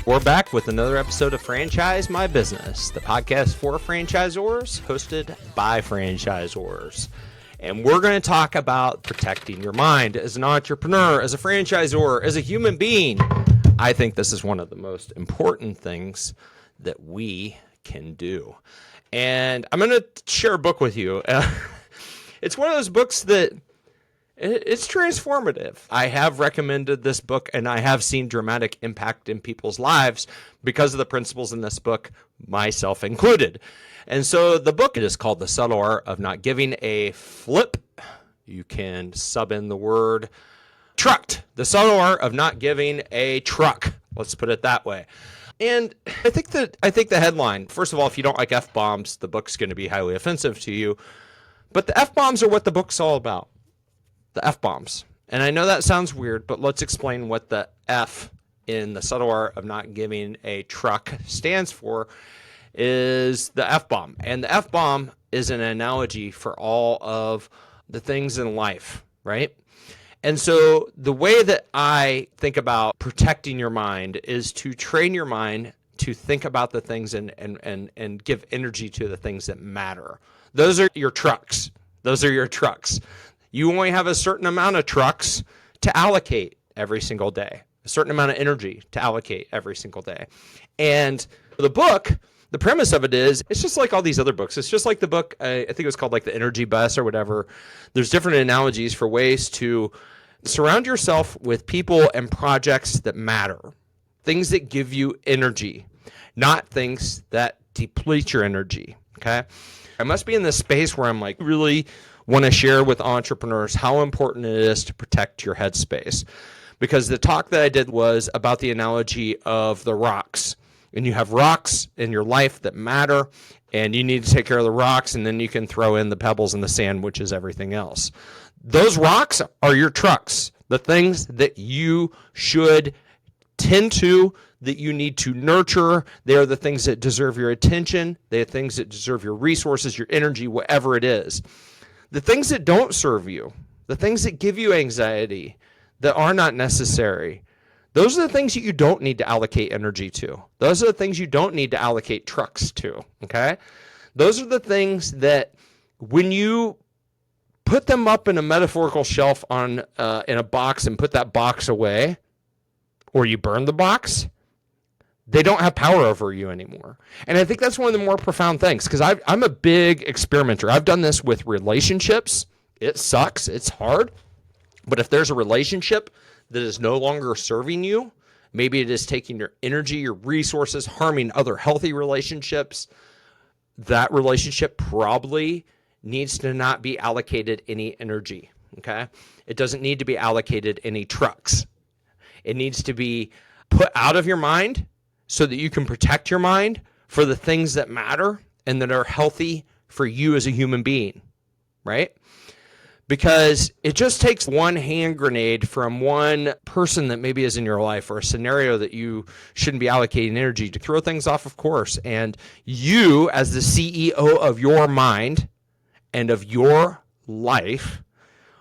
We're back with another episode of Franchise My Business, the podcast for franchisors, hosted by franchisors. And we're going to talk about protecting your mind as an entrepreneur, as a franchisor, as a human being. I think this is one of the most important things that we can do. And I'm going to share a book with you. It's one of those books that it's transformative. I have recommended this book, and I have seen dramatic impact in people's lives because of the principles in this book, myself included. And so the book is called The Subtle Art of Not Giving a Flip. You can sub in the word trucked. The Subtle Art of Not Giving a Truck. Let's put it that way. And I think the headline, first of all, if you don't like F-bombs, the book's going to be highly offensive to you. But the F-bombs are what the book's all about. The F-bombs. And I know that sounds weird, but let's explain what the F in the subtle art of not giving a truck stands for is the F-bomb. And the F-bomb is an analogy for all of the things in life, right? And so the way that I think about protecting your mind is to train your mind to think about the things and give energy to the things that matter. Those are your trucks. Those are your trucks. You only have a certain amount of trucks to allocate every single day, a certain amount of energy to allocate every single day. And the book, the premise of it is, it's just like all these other books. It's just like the book, I think it was called like the Energy Bus or whatever. There's different analogies for ways to surround yourself with people and projects that matter, things that give you energy, not things that deplete your energy, okay? I must be in this space where I'm like really want to share with entrepreneurs how important it is to protect your headspace. Because the talk that I did was about the analogy of the rocks. And you have rocks in your life that matter, and you need to take care of the rocks, and then you can throw in the pebbles and the sand, which is everything else. Those rocks are your trucks, the things that you should tend to, that you need to nurture. They are the things that deserve your attention. They are things that deserve your resources, your energy, whatever it is. The things that don't serve you, the things that give you anxiety, that are not necessary, those are the things that you don't need to allocate energy to. Those are the things you don't need to allocate trucks to, okay? Those are the things that when you put them up in a metaphorical shelf in a box and put that box away, or you burn the box, they don't have power over you anymore. And I think that's one of the more profound things, because I'm a big experimenter. I've done this with relationships. It sucks. It's hard. But if there's a relationship that is no longer serving you, maybe it is taking your energy, your resources, harming other healthy relationships, that relationship probably needs to not be allocated any energy, okay? It doesn't need to be allocated any trucks. It needs to be put out of your mind so that you can protect your mind for the things that matter and that are healthy for you as a human being, right? Because it just takes one hand grenade from one person that maybe is in your life or a scenario that you shouldn't be allocating energy to throw things off of course. And you, as the CEO of your mind and of your life,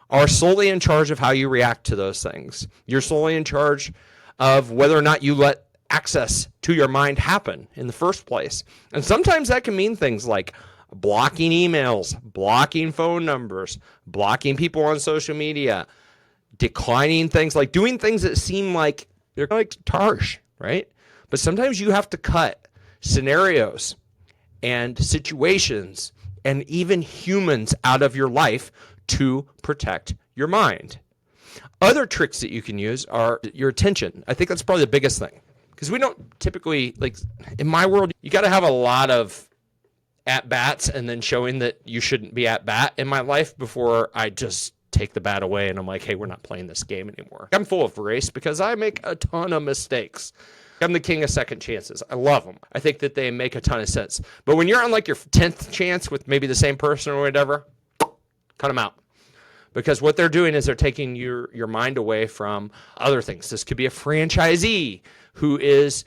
are solely in charge of how you react to those things. You're solely in charge of whether or not you let access to your mind happen in the first place. And sometimes that can mean things like blocking emails, blocking phone numbers, blocking people on social media, declining things, like doing things that seem like they're like harsh, right? But sometimes you have to cut scenarios and situations and even humans out of your life to protect your mind. Other tricks that you can use are your attention. I think that's probably the biggest thing. Because we don't typically, like in my world, you got to have a lot of at-bats and then showing that you shouldn't be at-bat in my life before I just take the bat away and I'm like, hey, we're not playing this game anymore. I'm full of grace because I make a ton of mistakes. I'm the king of second chances. I love them. I think that they make a ton of sense. But when you're on like your 10th chance with maybe the same person or whatever, cut them out. Because what they're doing is they're taking your mind away from other things. This could be a franchisee who is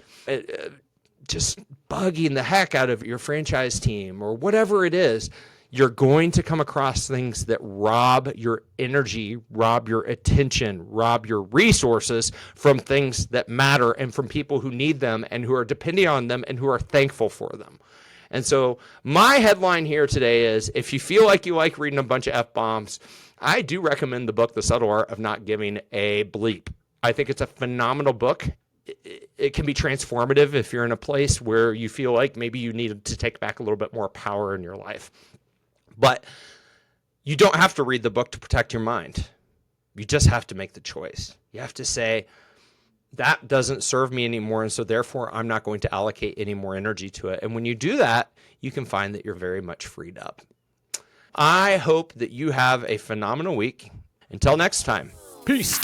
just bugging the heck out of your franchise team or whatever it is. you're going to come across things that rob your energy, rob your attention, rob your resources from things that matter and from people who need them and who are depending on them and who are thankful for them. And so my headline here today is, if you feel like you like reading a bunch of F-bombs, I do recommend the book, The Subtle Art of Not Giving a Bleep. I think it's a phenomenal book. It can be transformative if you're in a place where you feel like maybe you need to take back a little bit more power in your life. But you don't have to read the book to protect your mind. You just have to make the choice. You have to say, that doesn't serve me anymore, and so therefore I'm not going to allocate any more energy to it. And when you do that, you can find that you're very much freed up. I hope that you have a phenomenal week. Until next time, peace.